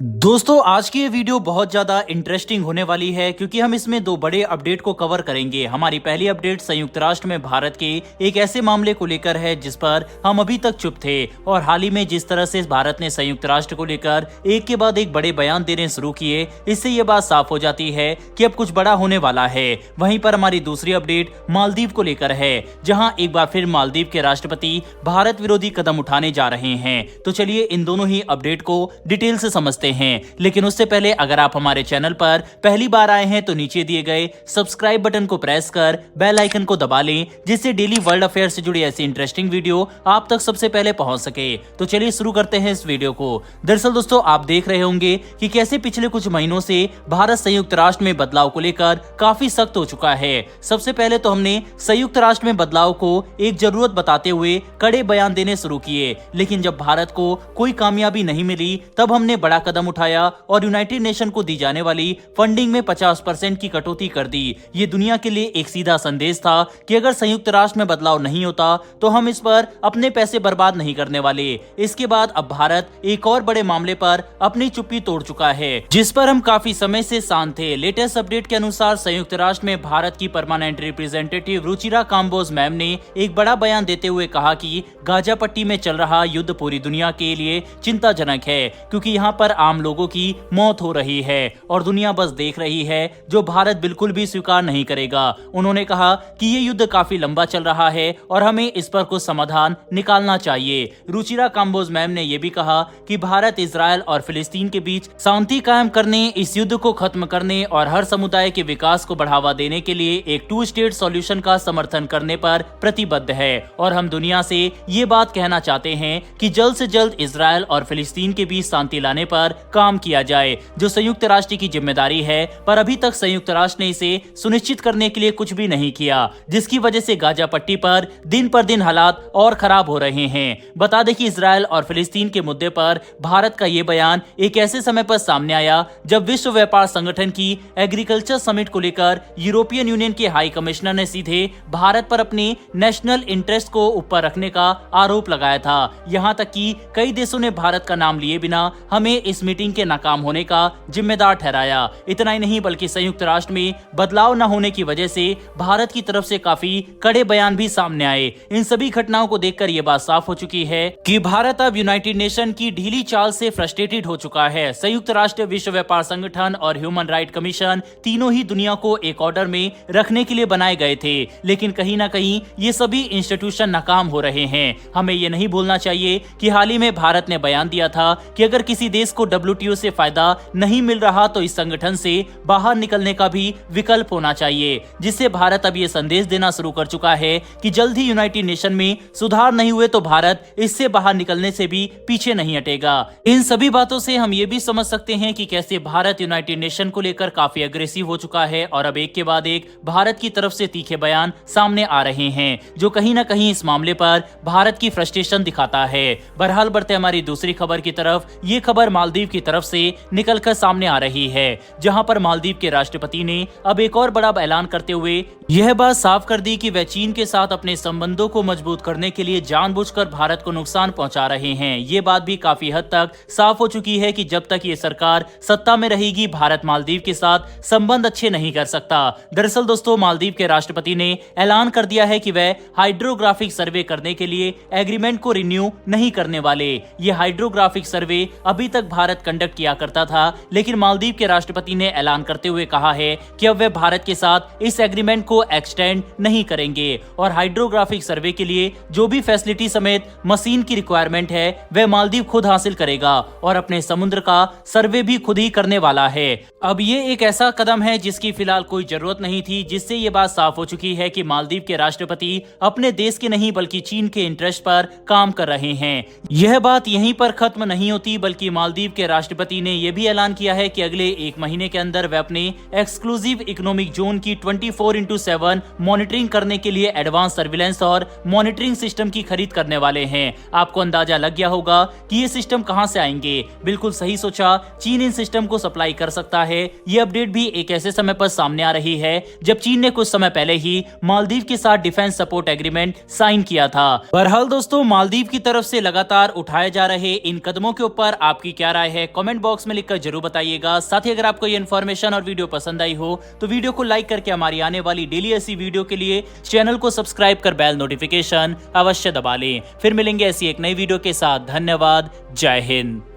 दोस्तों आज की ये वीडियो बहुत ज़्यादा इंटरेस्टिंग होने वाली है क्योंकि हम इसमें दो बड़े अपडेट को कवर करेंगे। हमारी पहली अपडेट संयुक्त राष्ट्र में भारत के एक ऐसे मामले को लेकर है जिस पर हम अभी तक चुप थे और हाल ही में जिस तरह से भारत ने संयुक्त राष्ट्र को लेकर एक के बाद एक बड़े बयान देने शुरू किए, इससे ये बात साफ हो जाती है कि अब कुछ बड़ा होने वाला है। वहीं पर हमारी दूसरी अपडेट मालदीव को लेकर है, जहाँ एक बार फिर मालदीव के राष्ट्रपति भारत विरोधी कदम उठाने जा रहे हैं। तो चलिए इन दोनों ही अपडेट को डिटेल से समझते हैं। लेकिन उससे पहले अगर आप हमारे चैनल पर पहली बार आए हैं तो नीचे दिए गए सब्सक्राइब बटन को प्रेस कर बेल आइकन को दबा लें, जिससे डेली वर्ल्ड अफेयर से जुड़ी ऐसी इंटरेस्टिंग वीडियो आप तक सबसे पहले पहुंच सके। तो चलिए शुरू करते हैं इस वीडियो को। दरअसल दोस्तों आप देख रहे होंगे कि कैसे पिछले कुछ महीनों से भारत संयुक्त राष्ट्र में बदलाव को लेकर काफी सख्त हो चुका है। सबसे पहले तो हमने संयुक्त राष्ट्र में बदलाव को एक जरूरत बताते हुए कड़े बयान देने शुरू किए, लेकिन जब भारत को कोई कामयाबी नहीं मिली तब हमने बड़ा कदम उठाया और यूनाइटेड नेशन को दी जाने वाली फंडिंग में 50% की कटौती कर दी। ये दुनिया के लिए एक सीधा संदेश था कि अगर संयुक्त राष्ट्र में बदलाव नहीं होता तो हम इस पर अपने पैसे बर्बाद नहीं करने वाले। इसके बाद अब भारत एक और बड़े मामले पर अपनी चुप्पी तोड़ चुका है, जिस पर हम काफी समय से शांत थे। लेटेस्ट अपडेट के अनुसार संयुक्त राष्ट्र में भारत की permanent representative Ruchira Kamboj ma'am ने एक बड़ा बयान देते हुए कहा कि गाजा पट्टी में चल रहा युद्ध पूरी दुनिया के लिए चिंताजनक है, क्योंकि यहाँ पर आम लोगों की मौत हो रही है और दुनिया बस देख रही है, जो भारत बिल्कुल भी स्वीकार नहीं करेगा। उन्होंने कहा कि ये युद्ध काफी लंबा चल रहा है और हमें इस पर कुछ समाधान निकालना चाहिए। रुचिरा काम्बोज मैम ने यह भी कहा कि भारत इजराइल और फिलिस्तीन के बीच शांति कायम करने, इस युद्ध को खत्म करने और हर समुदाय के विकास को बढ़ावा देने के लिए एक 2 स्टेट सॉल्यूशन का समर्थन करने पर प्रतिबद्ध है। और हम दुनिया से ये बात कहना चाहते हैं कि जल्द से जल्द इजराइल और फिलिस्तीन के बीच शांति लाने पर काम किया जाए, जो संयुक्त राष्ट्र की जिम्मेदारी है। पर अभी तक संयुक्त राष्ट्र ने इसे सुनिश्चित करने के लिए कुछ भी नहीं किया, जिसकी वजह से गाजा पट्टी पर दिन हालात और खराब हो रहे हैं। बता दें कि इजराइल और फिलिस्तीन के मुद्दे पर भारत का ये बयान एक ऐसे समय पर सामने आया जब विश्व व्यापार संगठन की एग्रीकल्चर समिट को लेकर यूरोपियन यूनियन के हाई कमिश्नर ने सीधे भारत पर अपने नेशनल इंटरेस्ट को ऊपर रखने का आरोप लगाया था। यहाँ तक कि कई देशों ने भारत का नाम लिए बिना हमें इस मीटिंग के नाकाम होने का जिम्मेदार ठहराया। इतना ही नहीं बल्कि संयुक्त राष्ट्र में बदलाव न होने की वजह से भारत की तरफ से काफी कड़े बयान भी सामने आए। इन सभी घटनाओं को देखकर ये बात साफ हो चुकी है कि भारत अब यूनाइटेड नेशन की ढीली चाल से फ्रस्ट्रेटेड हो चुका है। संयुक्त राष्ट्र, विश्व व्यापार संगठन और ह्यूमन राइट कमीशन तीनों ही दुनिया को एक ऑर्डर में रखने के लिए बनाए गए थे, लेकिन कहीं ना कहीं ये सभी इंस्टीट्यूशन नाकाम हो रहे हैं। हमें ये नहीं भूलना चाहिए कि हाल ही में भारत ने बयान दिया था कि अगर किसी देश को WTO से फायदा नहीं मिल रहा तो इस संगठन से बाहर निकलने का भी विकल्प होना चाहिए, जिससे भारत अब ये संदेश देना शुरू कर चुका है कि जल्द ही यूनाइटेड नेशन में सुधार नहीं हुए तो भारत इससे बाहर निकलने से भी पीछे नहीं हटेगा। इन सभी बातों से हम ये भी समझ सकते हैं कि कैसे भारत यूनाइटेड नेशन को लेकर काफी अग्रेसिव हो चुका है और अब एक के बाद एक भारत की तरफ से तीखे बयान सामने आ रहे हैं, जो कहीं ना कहीं इस मामले पर भारत की फ्रस्ट्रेशन दिखाता है। बहरहाल बढ़ते हमारी दूसरी खबर की तरफ। ये खबर मालदीव की तरफ से निकलकर सामने आ रही है, जहां पर मालदीव के राष्ट्रपति ने अब एक और बड़ा ऐलान करते हुए यह बात साफ कर दी कि वह चीन के साथ अपने संबंधों को मजबूत करने के लिए जानबूझकर भारत को नुकसान पहुंचा रहे हैं। ये बात भी काफी हद तक साफ हो चुकी है कि जब तक ये सरकार सत्ता में रहेगी, भारत मालदीव के साथ संबंध अच्छे नहीं कर सकता। दरअसल दोस्तों मालदीव के राष्ट्रपति ने ऐलान कर दिया है कि वह हाइड्रोग्राफिक सर्वे करने के लिए एग्रीमेंट को रिन्यू नहीं करने वाले। ये हाइड्रोग्राफिक सर्वे अभी तक भारत कंडक्ट किया करता था, लेकिन मालदीव के राष्ट्रपति ने ऐलान करते हुए कहा है कि अब वे भारत के साथ इस एग्रीमेंट को एक्सटेंड नहीं करेंगे और हाइड्रोग्राफिक सर्वे के लिए जो भी फैसिलिटी समेत मशीन की रिक्वायरमेंट है वह मालदीव खुद हासिल करेगा और अपने समुद्र का सर्वे भी खुद ही करने वाला है। अब ये एक ऐसा कदम है जिसकी फिलहाल कोई जरूरत नहीं थी, जिससे ये बात साफ हो चुकी है कि मालदीव के राष्ट्रपति अपने देश के नहीं बल्कि चीन के इंटरेस्ट पर काम कर रहे हैं। यह बात यहीं पर खत्म नहीं होती, बल्कि मालदीव के राष्ट्रपति ने यह भी ऐलान किया है कि अगले 1 महीने के अंदर वे अपने एक्सक्लूसिव इकोनॉमिक जोन की 24/7 मॉनिटरिंग करने के लिए एडवांस सर्विलेंस और मॉनिटरिंग सिस्टम की खरीद करने वाले हैं। आपको अंदाजा लग गया होगा कि ये सिस्टम कहां से आएंगे। बिल्कुल सही सोचा, चीन इन सिस्टम को सप्लाई कर सकता है। ये अपडेट भी एक ऐसे समय पर सामने आ रही है जब चीन ने कुछ समय पहले ही मालदीव के साथ डिफेंस सपोर्ट एग्रीमेंट साइन किया था। बहरहाल दोस्तों, मालदीव की तरफ से लगातार उठाए जा रहे इन कदमों के ऊपर आपकी क्या राय है, कमेंट बॉक्स में लिखकर जरूर बताइएगा। साथ ही अगर आपको ये इन्फॉर्मेशन और वीडियो पसंद आई हो तो वीडियो को लाइक करके हमारी आने वाली डेली ऐसी वीडियो के लिए चैनल को सब्सक्राइब कर बेल नोटिफिकेशन अवश्य दबा लें। फिर मिलेंगे ऐसी एक नई वीडियो के साथ। धन्यवाद। जय हिंद।